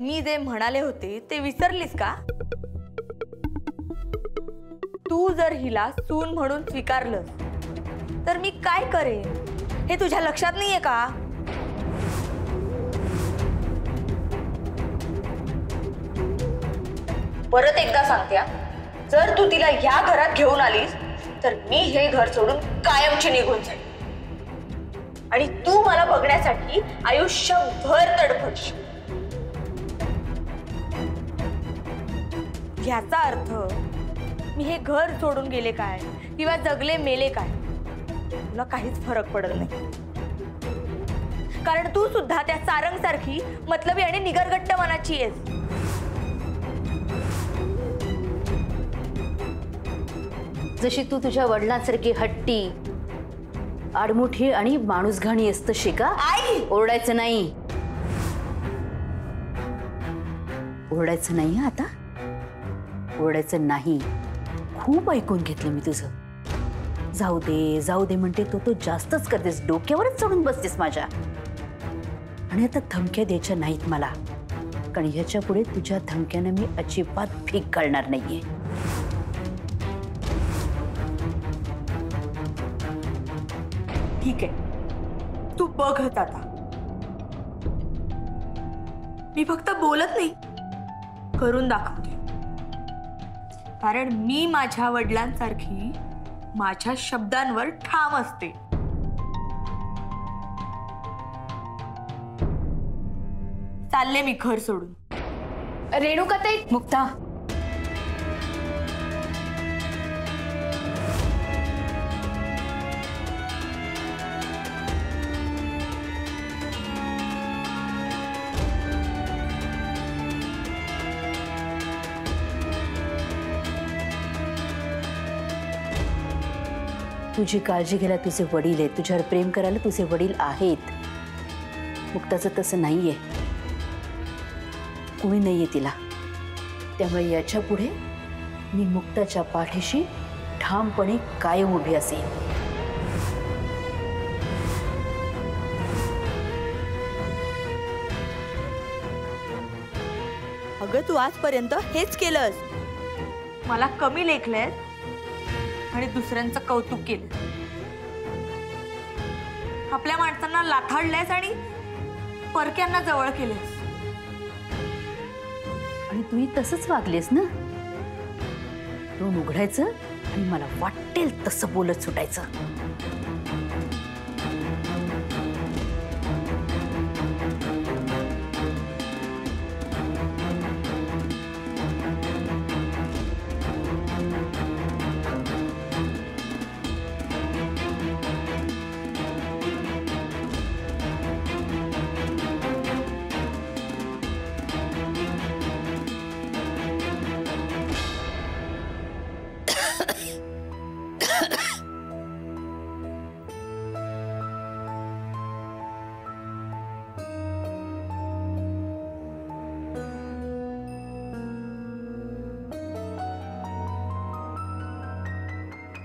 मी जे म्हणाले होते ते विसरलीस का? तू जर हिला सून म्हणून स्वीकारलं तर मी काय करेन हे तुझ्या लक्षात नाहीये का? परत एकदा सांगते, जर तू तिला ह्या घरात घेऊन आलीस तर मी हे घर सोडून कायमची निघून जाईन आणि तू मला बघण्यासाठी आयुष्यभर तडफडशील। याचा अर्थ मी हे घर सोडून गेले काय किंवा जगले मेले काय तुला काहीच फरक पडत नाही, कारण तू सुद्धा त्या सारंग सारखी मतलबी आणि निगरगट्ट मनाची आहेस। जशी तू तुझ्या वडिलांसारखी हट्टी, आडमुठी आणि माणूसघाणी असतं शिका। आई, ओरडायचं नाही, ओरडायचं नाही आता, ओरडायचं नाही। खूप ऐकून घेतलं मी तुझं। जाऊ दे म्हणते तो जास्तच करतेस, डोक्यावरच चढून बसतेस माझ्या। आणि आता धमक्या द्यायच्या नाहीत मला, कारण ह्याच्या पुढे तुझ्या धमक्यानं मी अजिबात भीक घालणार नाहीये। ठीक आहे, तू बघत आता। मी फक्त बोलत नाही, करून दाखवते, कारण मी माझ्या वडिलांसारखी माझ्या शब्दांवर ठाम असते। चालले मी घर सोडून। रेणुकाताई, मुक्ता, तुझी काळजी घ्यायला तुझे वडील आहेत, तुझ्यावर प्रेम करायला तुझे वडील आहेत। मुक्ताचं तसं नाहीये, कोणी नाहीये तिला। त्यामुळे याच्या पुढे मी मुक्ताच्या पाठीशी ठामपणे कायम उभी असेल। अगं तू आजपर्यंत हेच केलंस, मला कमी लेखलंयस आणि दुसऱ्यांचं कौतुक केलं। आपल्या माणसांना लाथाडलंयस आणि परक्यांना जवळ केलंस। आणि तुम्ही तसंच वागलेस ना, तोंड उघडायचं आणि मला वाटेल तसं बोलत सुटायचं।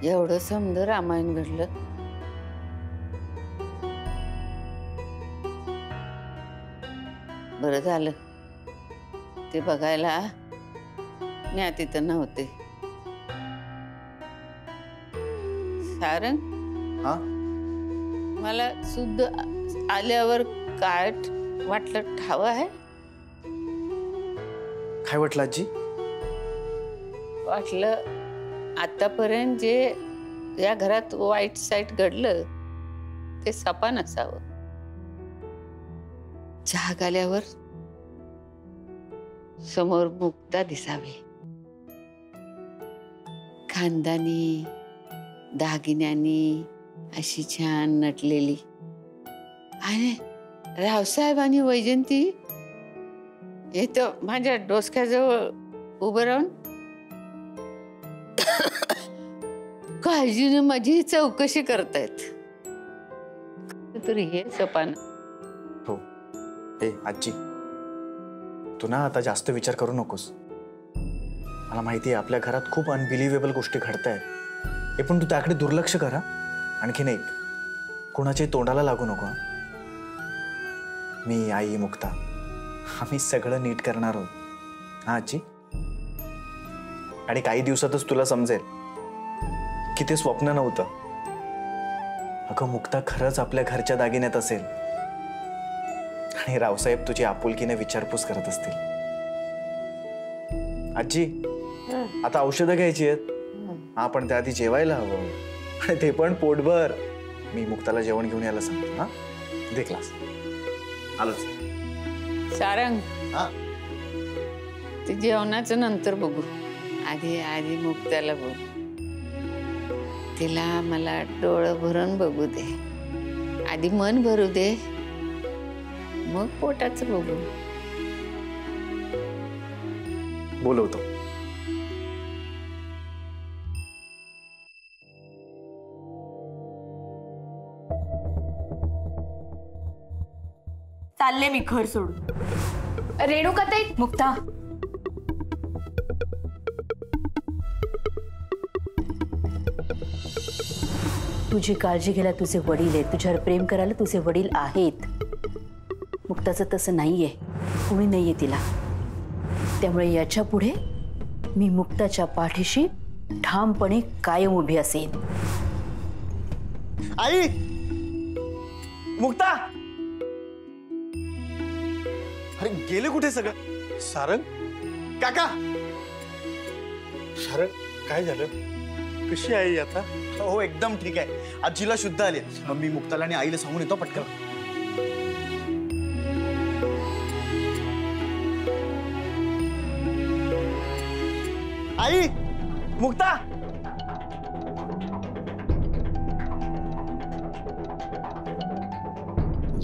एवढं समज रामायण घडलं, बरं झालं ते बघायला मी तिथं नव्हते। सारंग, हा, मला सुद्धा आल्यावर काय वाटलं ठाव आहे? काय वाटलं आजी? वाटलं आतापर्यंत जे या घरात वाईट साईट घडलं ते सपा नसावं। जाग आल्यावर समोर मुक्ता दिसावी, खानदानी दागिन्यांनी अशी छान नटलेली, आणि रावसाहेब आणि वैजंती इथं माझ्या डोसक्याजवळ उभं राहून काळजीने माझी चौकशी करतायत। तरी हे सपान हो। ए आजी, तू ना आता जास्त विचार करू नकोस। मला माहिती आहे आपल्या घरात खूप अनबिलिव्हेबल गोष्टी घडतायत, हे पण तू त्याकडे दुर्लक्ष करा। आणखीन एक, कोणाच्या तोंडाला लागू नको। मी, आई, मुक्ता आम्ही सगळं नीट करणार आहोत हा आजी. आणि काही दिवसातच तुला समजेल की ते स्वप्न नव्हतं. अगं मुक्ता खरंच आपल्या घरच्या दागिन्यात असेल आणि रावसाहेब तुझी आपुलकीने विचारपूस करत असतील. आजी आता औषधं घ्यायची आहेत आपण त्याआधी जेवायला हवं आणि ते पण पोटभर. मी मुक्ताला जेवण घेऊन यायला सांगतो. हा दे क्लास आलोच. सारंग हा ते जेवणाचं नंतर बघू. आधी आधी मुक्ताला बघू. तिला मला डोळं भरून बघू दे. आधी मन भरू दे मग पोटाचं बघू. बोलवतो. चालले मी घर सोडून. रेणुकाताई मुक्ता, तुझी काळजी घ्यायला तुझे वडील आहेत, तुझ्यावर प्रेम करायला तुझे वडील आहेत. मुक्ताचं तसं नाहीये, कुणी नाहीये तिला. त्यामुळे याच्या पुढे मी मुक्ताच्या पाठीशी ठामपणे कायम उभी असेन. आई मुक्ता, अरे गेले कुठे सगळं? सारंग काका, सारंग काय झालं? कशी आहे आता? हो एकदम ठीक आहे. आजीला शुद्ध आली. मी मुक्ताला आणि आईला सांगून येतो पटकन. आई मुक्ता,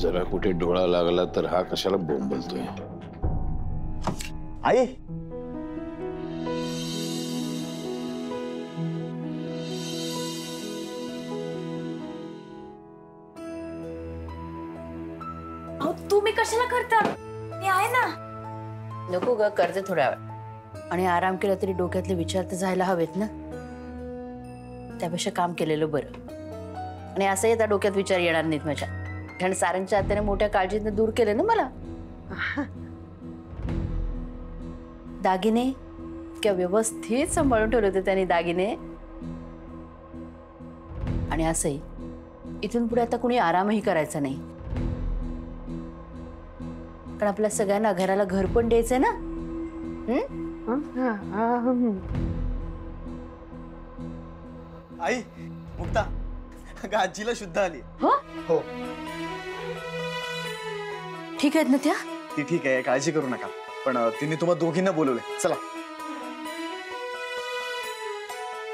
जरा कुठे डोळा लागला तर हा कशाला बोंबलतोय? आई तुम्ही कशाला करता? मी आहे ना. नको ग, करते थोड्या वेळ आणि आराम केला तरी डोक्यातले विचार तर जायला हवेत ना. त्यापेक्षा काम केलेलं बरं. आणि असंही आता डोक्यात विचार येणार नाहीत माझ्या. कारण सारंगच्या आत्याने मोठ्या काळजीने दूर केलं ना मला. दागिने इतक्या व्यवस्थित सांभाळून ठेवले होते त्यांनी दागिने. आणि असंही इथून पुढे आता कुणी आरामही करायचा नाही. कारण आपल्या सगळ्यांना घराला घर पण द्यायचंय ना. आई मुक्ता, अगं आजीला शुद्ध आली. हो हो ठीक आहेत ना त्या? ती ठीक आहे, काळजी करू नका. पण तिने तुम्हा दोघींना बोलवलंय. चला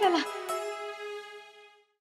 चला.